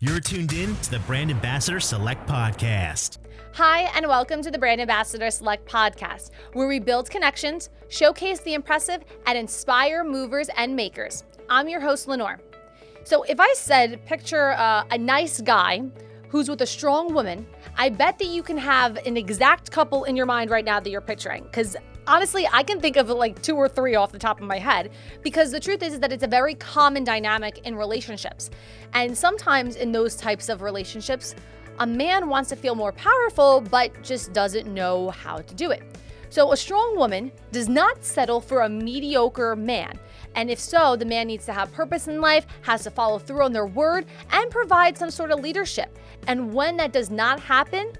You're tuned in to the Brand Ambassador Select Podcast. Hi, and welcome to the Brand Ambassador Select Podcast, where we build connections, showcase the impressive, and inspire movers and makers. I'm your host, Lenore. So if I said, picture a nice guy who's with a strong woman, I bet that you can have an exact couple in your mind right now that you're picturing. Because honestly, I can think of like 2 or 3 off the top of my head, because the truth is that it's a very common dynamic in relationships. And sometimes in those types of relationships, a man wants to feel more powerful, but just doesn't know how to do it. So a strong woman does not settle for a mediocre man. And if so, the man needs to have purpose in life, has to follow through on their word, and provide some sort of leadership. And when that does not happen,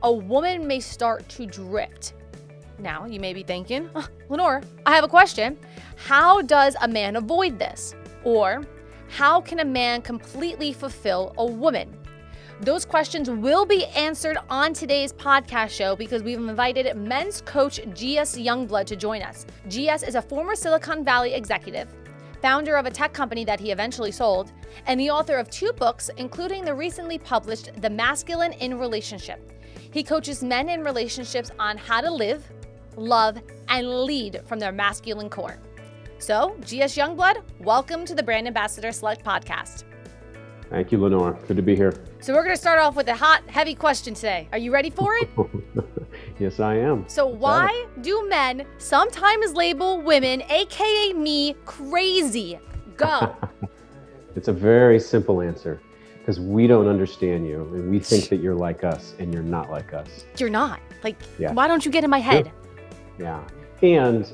a woman may start to drift. Now, you may be thinking, Lenore, I have a question. How does a man avoid this? Or how can a man completely fulfill a woman? Those questions will be answered on today's podcast show because we've invited men's coach GS Youngblood to join us. GS is a former Silicon Valley executive, founder of a tech company that he eventually sold, and the author of 2 books, including the recently published The Masculine in Relationship. He coaches men in relationships on how to live, love, and lead from their masculine core. So, GS Youngblood, welcome to the Brand Ambassador Select Podcast. Thank you, Lenore. Good to be here. So we're going to start off with a hot, heavy question today. Are you ready for it? Yes, I am. So why do men sometimes label women, aka me, crazy? Go. It's a very simple answer, because we don't understand you, and we think that you're like us, and you're not like us. You're not. Why don't you get in my head? Yeah. And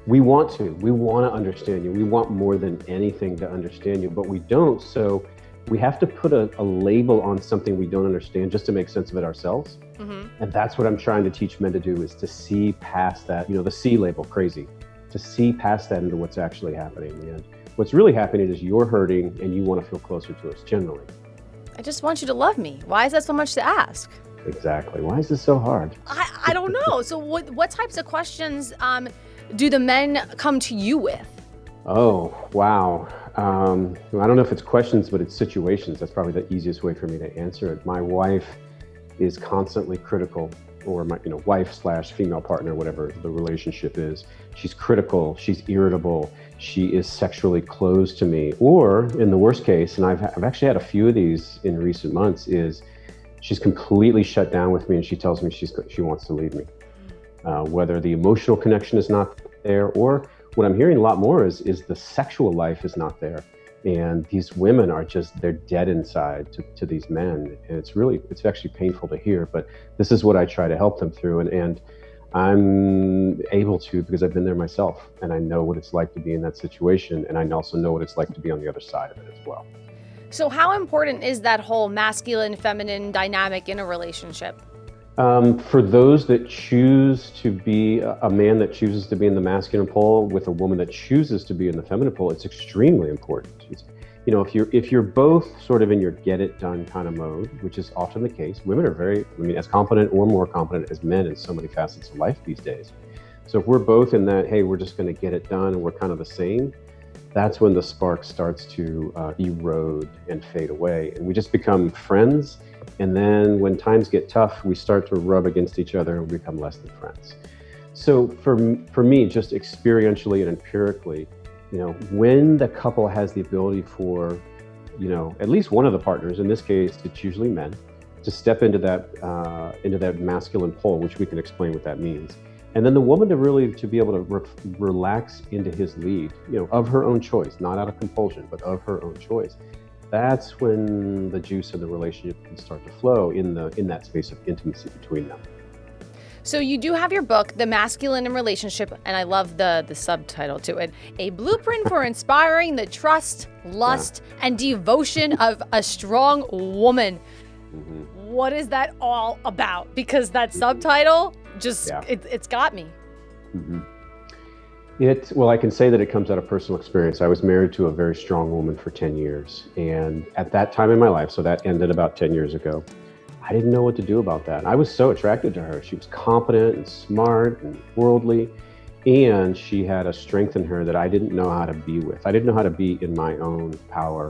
we want to understand you. We want more than anything to understand you, but we don't. So we have to put a label on something we don't understand just to make sense of it ourselves. Mm-hmm. And that's what I'm trying to teach men to do, is to see past that, the C label, crazy, to see past that into what's actually happening. And what's really happening is you're hurting and you want to feel closer to us generally. I just want you to love me. Why is that so much to ask? Exactly. Why is this so hard? I don't know. So what types of questions do the men come to you with? Oh, wow. I don't know if it's questions, but it's situations. That's probably the easiest way for me to answer it. My wife is constantly critical, or my wife/female partner, whatever the relationship is. She's critical, she's irritable, she is sexually closed to me. Or in the worst case, and I've actually had a few of these in recent months, is she's completely shut down with me and she tells me she wants to leave me. Whether the emotional connection is not there, or what I'm hearing a lot more is the sexual life is not there. And these women are they're dead inside to these men. And it's actually painful to hear, but this is what I try to help them through. And I'm able to, because I've been there myself, and I know what it's like to be in that situation. And I also know what it's like to be on the other side of it as well. So how important is that whole masculine, feminine dynamic in a relationship? For those that choose to be a man that chooses to be in the masculine pole with a woman that chooses to be in the feminine pole, it's extremely important. If you're both sort of in your get it done kind of mode, which is often the case, women are as competent or more competent as men in so many facets of life these days. So if we're both in that, hey, we're just going to get it done and we're kind of the same, that's when the spark starts to erode and fade away. And we just become friends. And then when times get tough, we start to rub against each other and we become less than friends. So for me, just experientially and empirically, when the couple has the ability for, at least one of the partners, in this case, it's usually men, to step into that masculine pole, which we can explain what that means. And then the woman to be able to relax into his lead, of her own choice, not out of compulsion, but of her own choice. That's when the juice of the relationship can start to flow in that space of intimacy between them. So you do have your book, The Masculine in Relationship, and I love the subtitle to it, A Blueprint for Inspiring the Trust, Lust, and Devotion of a Strong Woman. Mm-hmm. What is that all about? Because that subtitle it's got me. Mm-hmm. Well, I can say that it comes out of personal experience. I was married to a very strong woman for 10 years. And at that time in my life, so that ended about 10 years ago, I didn't know what to do about that. I was so attracted to her. She was competent and smart and worldly. And she had a strength in her that I didn't know how to be with. I didn't know how to be in my own power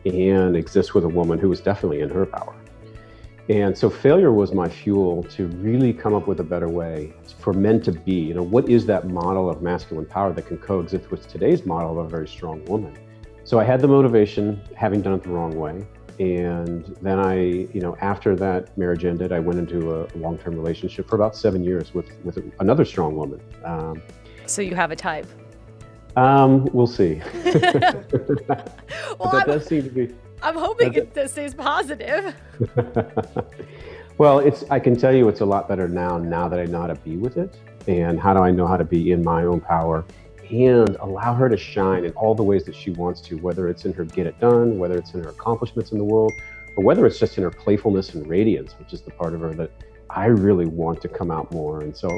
and exist with a woman who was definitely in her power. And so failure was my fuel to really come up with a better way for men to be. What is that model of masculine power that can coexist with today's model of a very strong woman? So I had the motivation, having done it the wrong way. And then after that marriage ended, I went into a long-term relationship for about 7 years with another strong woman. So you have a type? We'll see. Well, that does seem to be. I'm hoping it stays positive. Well, I can tell you it's a lot better now that I know how to be with it. And how do I know how to be in my own power and allow her to shine in all the ways that she wants to, whether it's in her get it done, whether it's in her accomplishments in the world, or whether it's just in her playfulness and radiance, which is the part of her that I really want to come out more. And so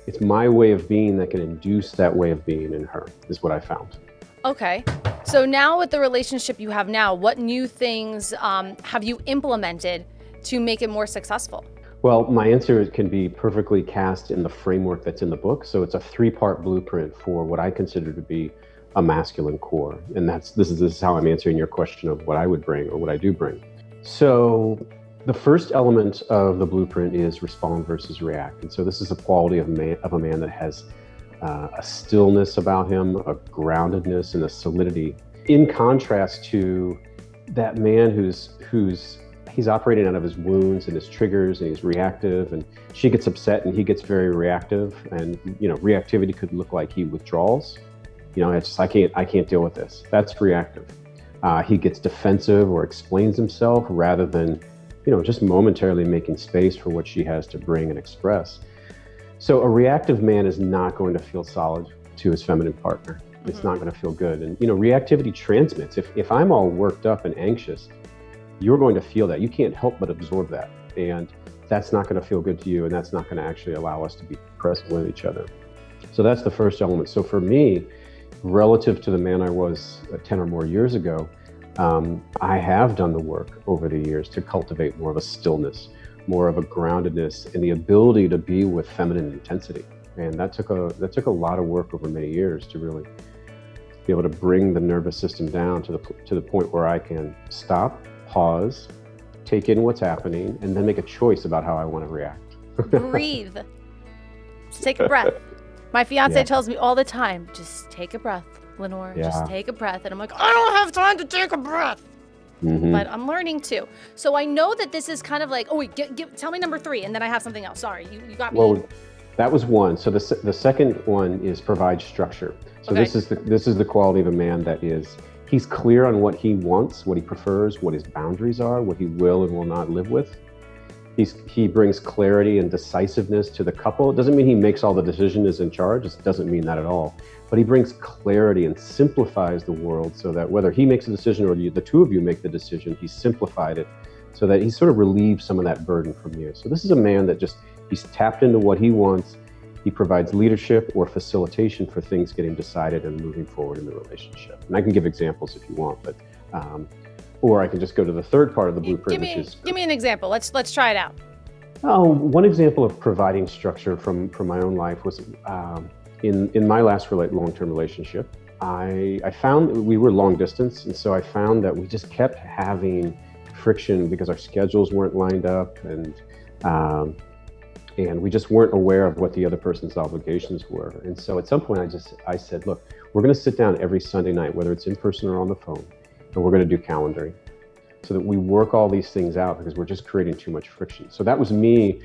it's my way of being that can induce that way of being in her, is what I found. Okay. So now with the relationship you have now, what new things have you implemented to make it more successful? Well, my answer can be perfectly cast in the framework that's in the book. So it's a 3-part blueprint for what I consider to be a masculine core. And this is how I'm answering your question of what I would bring or what I do bring. So the first element of the blueprint is respond versus react. And so this is a quality of a man that has a stillness about him, a groundedness and a solidity, in contrast to that man he's operating out of his wounds and his triggers, and he's reactive, and she gets upset and he gets very reactive. And reactivity could look like he withdraws. It's just, I can't deal with this. That's reactive. He gets defensive or explains himself rather than just momentarily making space for what she has to bring and express. So a reactive man is not going to feel solid to his feminine partner. It's not going to feel good. And reactivity transmits. If I'm all worked up and anxious, you're going to feel that. You can't help but absorb that. And that's not going to feel good to you, and that's not going to actually allow us to be present with each other. So that's the first element. So for me, relative to the man I was 10 or more years ago, I have done the work over the years to cultivate more of a stillness, more of a groundedness, and the ability to be with feminine intensity. And that took a lot of work over many years to really be able to bring the nervous system down to the point where I can stop, pause, take in what's happening, and then make a choice about how I want to react. Breathe. Just take a breath. My fiance tells me all the time, just take a breath, Lenore, just take a breath. And I'm like, I don't have time to take a breath. But I'm learning too. So I know that this is kind of like, tell me number 3, and then I have something else. Sorry, you got me. Well, that was one. So the second one is provide structure. So this is the quality of a man that he's clear on what he wants, what he prefers, what his boundaries are, what he will and will not live with. He brings clarity and decisiveness to the couple. It doesn't mean he makes all the decisions, is in charge. It doesn't mean that at all. But he brings clarity and simplifies the world so that whether he makes a decision or the two of you make the decision, he's simplified it so that he sort of relieves some of that burden from you. So this is a man that he's tapped into what he wants. He provides leadership or facilitation for things getting decided and moving forward in the relationship. And I can give examples if you want, but or I can just go to the third part of the blueprint, give me an example. Let's try it out. Oh, one example of providing structure from my own life was in my last long-term relationship. I found we were long distance, and so I found that we just kept having friction because our schedules weren't lined up, and we just weren't aware of what the other person's obligations were. And so at some point I said, look, we're going to sit down every Sunday night, whether it's in person or on the phone, and we're going to do calendaring so that we work all these things out because we're just creating too much friction. So that was me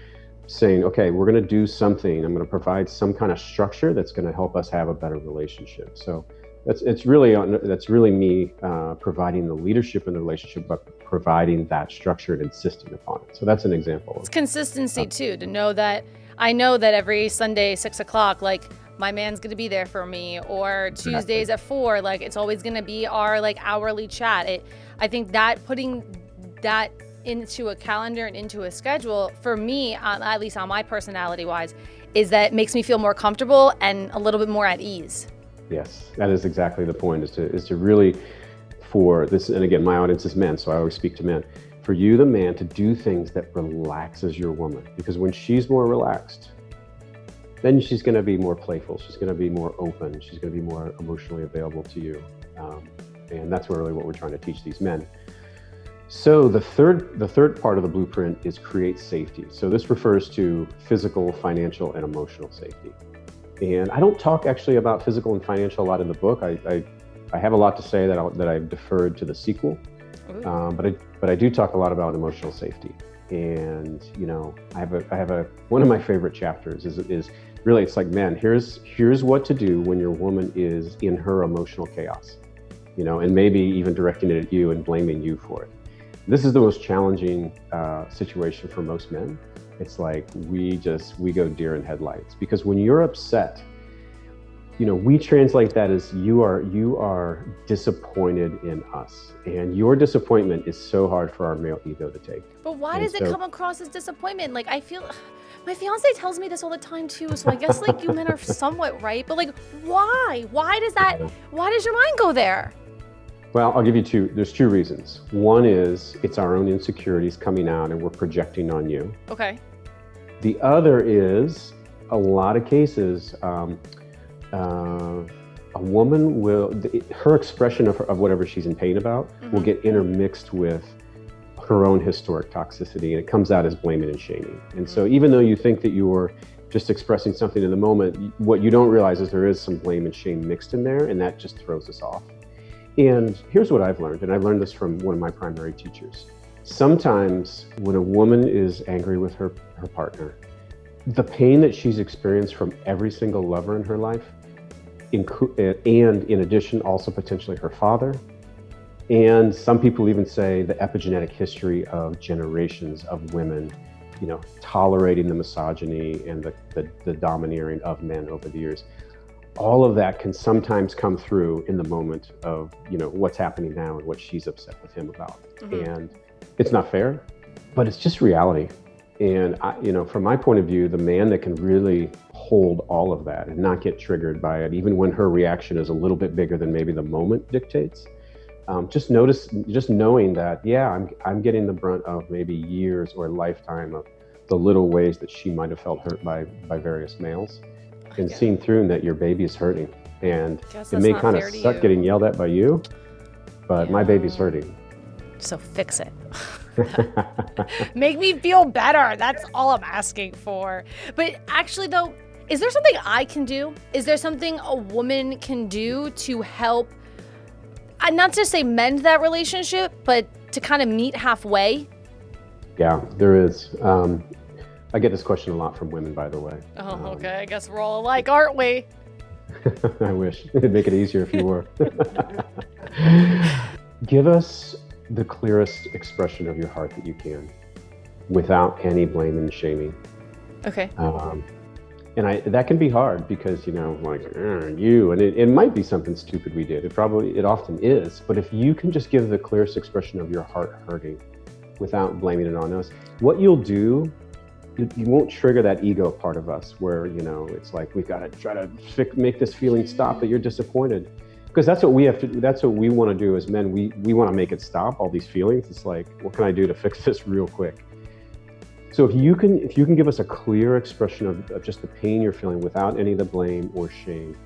saying, okay, we're going to do something. I'm going to provide some kind of structure that's going to help us have a better relationship. So that's really me providing the leadership in the relationship, but providing that structure and insisting upon it. So that's an example. It's consistency too, to know that I know that every Sunday, 6:00, like my man's going to be there for me, or Tuesdays at 4, like it's always going to be our like hourly chat. I think that putting that into a calendar and into a schedule for me, at least on my personality wise, is that it makes me feel more comfortable and a little bit more at ease. Yes, that is exactly the point, is to really, for this, and again, my audience is men, so I always speak to men, for you, the man, to do things that relaxes your woman, because when she's more relaxed, then she's going to be more playful, she's going to be more open, she's going to be more emotionally available to you. And that's really what we're trying to teach these men. So the third part of the blueprint is create safety. So this refers to physical, financial, and emotional safety. And I don't talk actually about physical and financial a lot in the book. I have a lot to say that I've deferred to the sequel, but I do talk a lot about emotional safety. And I have one of my favorite chapters is really, it's like, man, here's what to do when your woman is in her emotional chaos, and maybe even directing it at you and blaming you for it. This is the most challenging situation for most men. It's like we go deer in headlights, because when you're upset, we translate that as you are disappointed in us, and your disappointment is so hard for our male ego to take. But why does it come across as disappointment? Like, I feel my fiance tells me this all the time too, so I guess like you men are somewhat right, but like, why does your mind go there? Well, I'll give you there's two reasons. One is it's our own insecurities coming out and we're projecting on you. Okay. The other is, a lot of cases, a woman her expression of whatever she's in pain about will get intermixed with her own historic toxicity, and it comes out as blaming and shaming. And so even though you think that you're just expressing something in the moment, what you don't realize is there is some blame and shame mixed in there, and that just throws us off. And here's what I've learned, and I've learned this from one of my primary teachers. Sometimes when a woman is angry with her partner, the pain that she's experienced from every single lover in her life, and in addition also potentially her father, and some people even say the epigenetic history of generations of women, tolerating the misogyny and the domineering of men over the years. All of that can sometimes come through in the moment of, what's happening now and what she's upset with him about. And it's not fair, but it's just reality. And from my point of view, the man that can really hold all of that and not get triggered by it, even when her reaction is a little bit bigger than maybe the moment dictates, just knowing that, I'm getting the brunt of maybe years or a lifetime of the little ways that she might have felt hurt by various males. And seeing through that your baby is hurting, and it may kind of suck getting yelled at by you, but my baby's hurting. So fix it. Make me feel better. That's all I'm asking for. But actually though, is there something I can do? Is there something a woman can do to help, not to say mend that relationship, but to kind of meet halfway? Yeah, there is. I get this question a lot from women, by the way. Oh, okay. I guess we're all alike, aren't we? I wish. It'd make it easier if you were. Give us the clearest expression of your heart that you can, without any blame and shaming. Okay. And that can be hard because, you, and it might be something stupid we did. It often is. But if you can just give the clearest expression of your heart hurting without blaming it on us, what you'll do, you won't trigger that ego part of us where, it's like, we've got to try to make this feeling stop that you're disappointed. Because that's what we want to do as men. We want to make it stop, all these feelings. It's like, what can I do to fix this real quick? So if you can give us a clear expression of just the pain you're feeling without any of the blame or shame,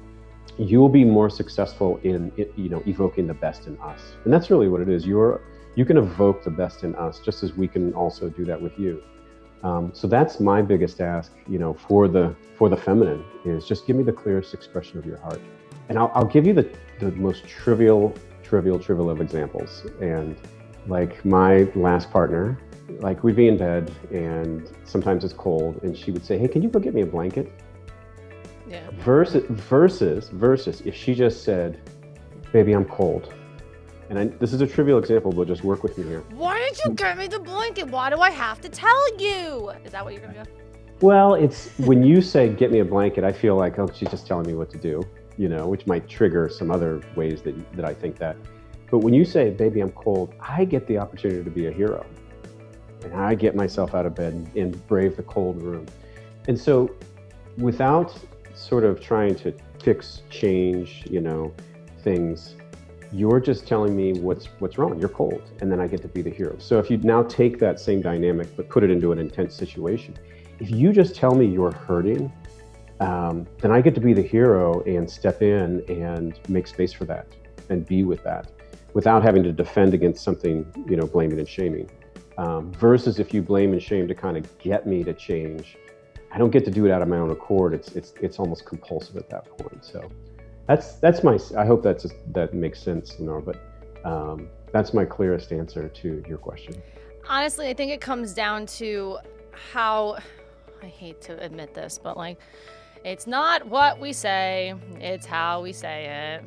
you'll be more successful in evoking the best in us. And that's really what it is. You can evoke the best in us just as we can also do that with you. So that's my biggest ask, for the feminine, is just give me the clearest expression of your heart. And I'll give you the most trivial of examples. And like my last partner, like we'd be in bed and sometimes it's cold and she would say, hey, can you go get me a blanket? Yeah. Versus if she just said, baby, I'm cold. And this is a trivial example, but just work with me here. Why didn't you get me the blanket? Why do I have to tell you? Is that what you're gonna go? Well, it's when you say, get me a blanket, I feel like, oh, she's just telling me what to do, which might trigger some other ways that I think that. But when you say, baby, I'm cold, I get the opportunity to be a hero. And I get myself out of bed and brave the cold room. And so without sort of trying to fix, change, things, you're just telling me what's wrong. You're cold. And then I get to be the hero. So if you now take that same dynamic, but put it into an intense situation, if you just tell me you're hurting, then I get to be the hero and step in and make space for that and be with that. without having to defend against something, blaming and shaming. Versus if you blame and shame to kind of get me to change, I don't get to do it out of my own accord. It's almost compulsive at that point. So that's my. I hope that makes sense, Lenore. But that's my clearest answer to your question. Honestly, I think it comes down to how, I hate to admit this, but like, it's not what we say, it's how we say it.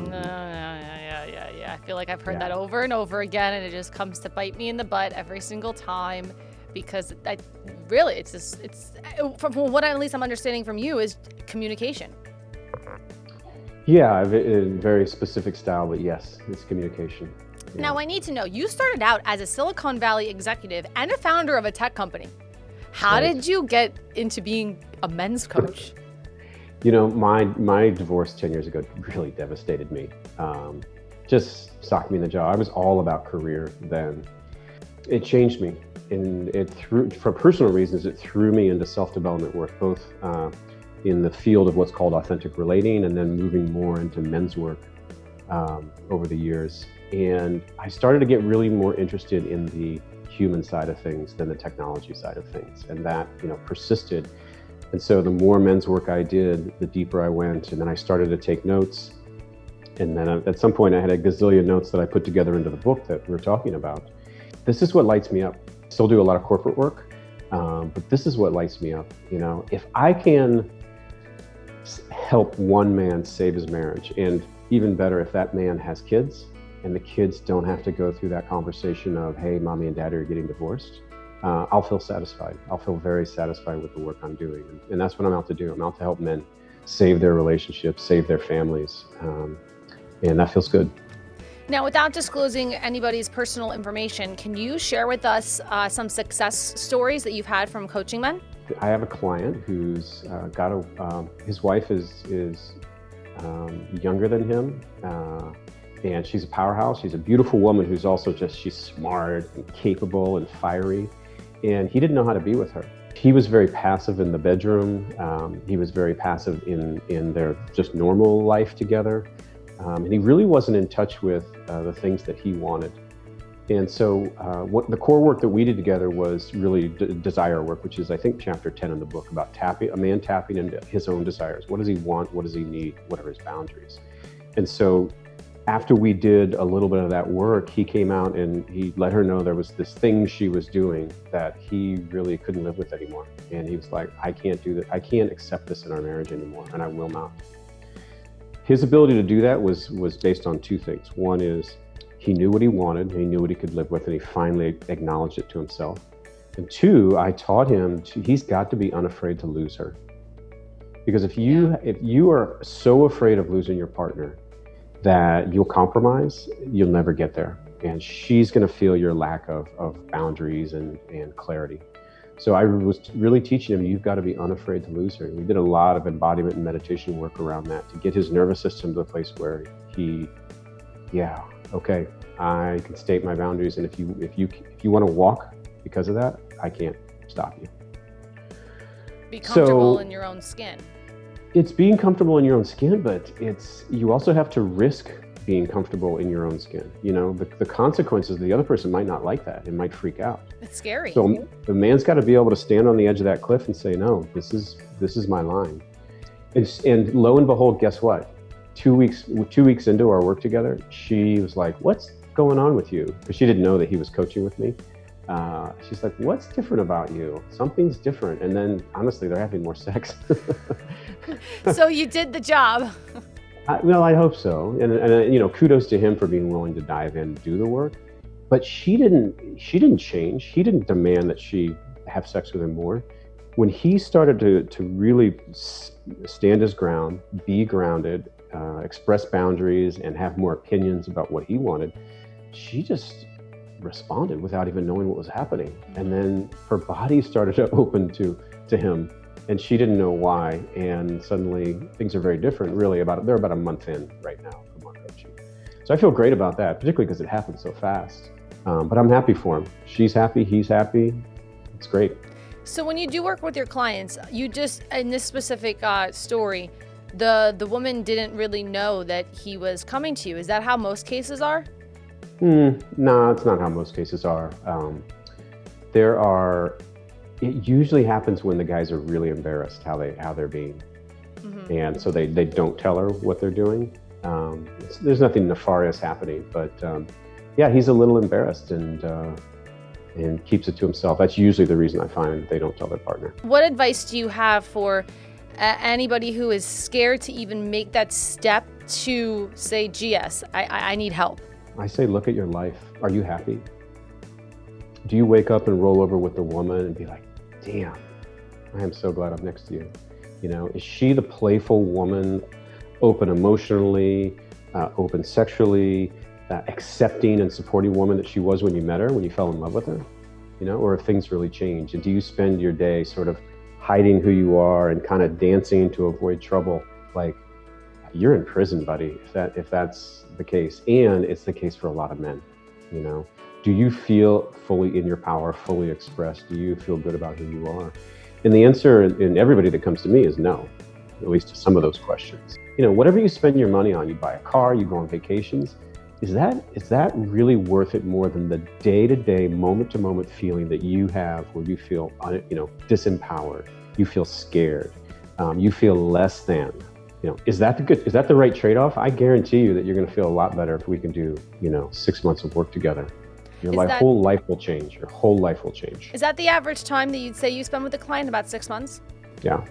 Yeah. I feel like I've heard that over and over again, and it just comes to bite me in the butt every single time, because it's from what at least I'm understanding from you is communication. Yeah, a very specific style, but yes, it's communication. Yeah. Now, I need to know, you started out as a Silicon Valley executive and a founder of a tech company. How did you get into being a men's coach? My divorce 10 years ago really devastated me. Just socked me in the jaw. I was all about career then. It changed me, and for personal reasons, it threw me into self-development work, both in the field of what's called authentic relating, and then moving more into men's work over the years. And I started to get really more interested in the human side of things than the technology side of things, and that persisted. And so the more men's work I did, the deeper I went, and then I started to take notes. And then at some point I had a gazillion notes that I put together into the book that we're talking about. This is what lights me up. Still do a lot of corporate work, but this is what lights me up. If I can help one man save his marriage, and even better if that man has kids and the kids don't have to go through that conversation of, hey, mommy and daddy are getting divorced, I'll feel satisfied. I'll feel very satisfied with the work I'm doing. And that's what I'm out to do. I'm out to help men save their relationships, save their families. And that feels good. Now, without disclosing anybody's personal information, can you share with us some success stories that you've had from coaching men? I have a client who's his wife is younger than him. And she's a powerhouse. She's a beautiful woman who's also she's smart and capable and fiery. And he didn't know how to be with her. He was very passive in the bedroom. He was very passive in their just normal life together. And he really wasn't in touch with the things that he wanted. And so what the core work that we did together was really desire work, which is, I think, chapter 10 in the book, about a man tapping into his own desires. What does he want? What does he need? What are his boundaries? And so after we did a little bit of that work, he came out and he let her know there was this thing she was doing that he really couldn't live with anymore. And he was like, I can't do that. I can't accept this in our marriage anymore, and I will not. His ability to do that was based on two things. One is he knew what he wanted, and he knew what he could live with, and he finally acknowledged it to himself. And two, I taught him he's got to be unafraid to lose her. Because if you are so afraid of losing your partner that you'll compromise, you'll never get there. And she's going to feel your lack of boundaries and clarity. So I was really teaching him, you've got to be unafraid to lose her. We did a lot of embodiment and meditation work around that to get his nervous system to a place where okay, I can state my boundaries. And if you want to walk because of that, I can't stop you. Be comfortable in your own skin. It's being comfortable in your own skin, but you also have to risk being comfortable in your own skin. The consequences, the other person might not like that and might freak out. It's scary. So the man's got to be able to stand on the edge of that cliff and say, no, this is my line. And lo and behold, guess what? 2 weeks into our work together, she was like, what's going on with you? Because she didn't know that he was coaching with me. She's like, what's different about you? Something's different. And then honestly, they're having more sex. So you did the job. I hope so. And kudos to him for being willing to dive in and do the work. But she didn't change. He didn't demand that she have sex with him more. When he started to really stand his ground, be grounded, express boundaries, and have more opinions about what he wanted, she just responded without even knowing what was happening. And then her body started to open to him, and she didn't know why. And suddenly things are very different. Really, they're about a month in right now from our coaching. So I feel great about that, particularly because it happened so fast. But I'm happy for him. She's happy. He's happy. It's great. So when you do work with your clients, you just, in this specific story, the woman didn't really know that he was coming to you. Is that how most cases are? No, it's not how most cases are. It usually happens when the guys are really embarrassed how they're being. And so they don't tell her what they're doing. There's nothing nefarious happening, but yeah, he's a little embarrassed and keeps it to himself. That's usually the reason I find they don't tell their partner. What advice do you have for anybody who is scared to even make that step to say, GS, I need help? I say, look at your life. Are you happy? Do you wake up and roll over with the woman and be like, damn, I am so glad I'm next to you? You know, is she the playful woman, open emotionally, open sexually, accepting and supporting woman that she was when you met her, when you fell in love with her? You know, or have things really changed? And do you spend your day sort of hiding who you are and kind of dancing to avoid trouble? Like, you're in prison, buddy, if that's the case. And it's the case for a lot of men, you know. Do you feel fully in your power, fully expressed? Do you feel good about who you are? And the answer in everybody that comes to me is no, at least to some of those questions. You know, whatever you spend your money on, you buy a car, you go on vacations, is that really worth it more than the day-to-day, moment-to-moment feeling that you have where you feel, disempowered, you feel scared, you feel less than? You know, is that the right trade-off? I guarantee you that you're going to feel a lot better if we can do, 6 months of work together. Your whole life will change. Your whole life will change. Is that the average time that you'd say you spend with a client? About 6 months? Yeah.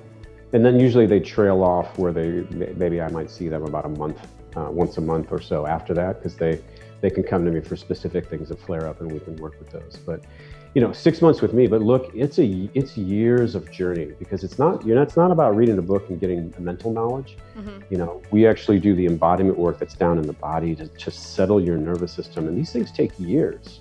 And then usually they trail off where maybe I might see them about a month, once a month or so after that, because they can come to me for specific things that flare up and we can work with those. But 6 months with me, but look, it's years of journey, because it's not about reading a book and getting mental knowledge. We actually do the embodiment work that's down in the body to settle your nervous system. And these things take years.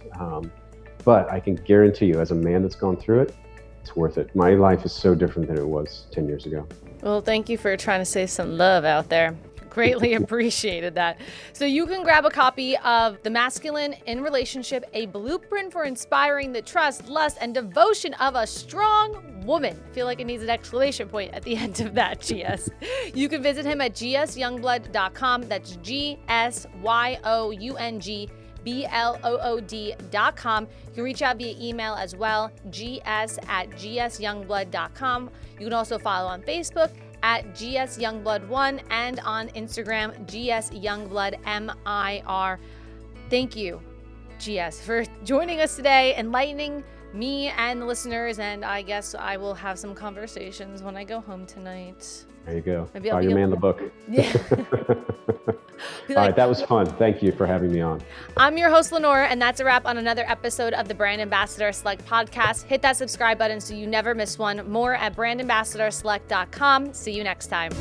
But I can guarantee you, as a man that's gone through it, it's worth it. My life is so different than it was 10 years ago. Well, thank you for trying to say some love out there. Greatly appreciated that. So you can grab a copy of The Masculine in Relationship, a blueprint for inspiring the trust, lust, and devotion of a strong woman. I feel like it needs an exclamation point at the end of that, GS. You can visit him at gsyungblood.com. That's GSYOUNGBLOOD.com. You can reach out via email as well, gs@gsyungblood.com. You can also follow on Facebook at GS Youngblood1 and on Instagram, GS Youngblood MIR. Thank you, GS, for joining us today, enlightening me and the listeners, and I guess I will have some conversations when I go home tonight. There you go. Maybe Buy your man the book. Yeah. All right, that was fun. Thank you for having me on. I'm your host, Lenore, and that's a wrap on another episode of the Brand Ambassador Select podcast. Hit that subscribe button so you never miss one. More at brandambassadorselect.com. See you next time.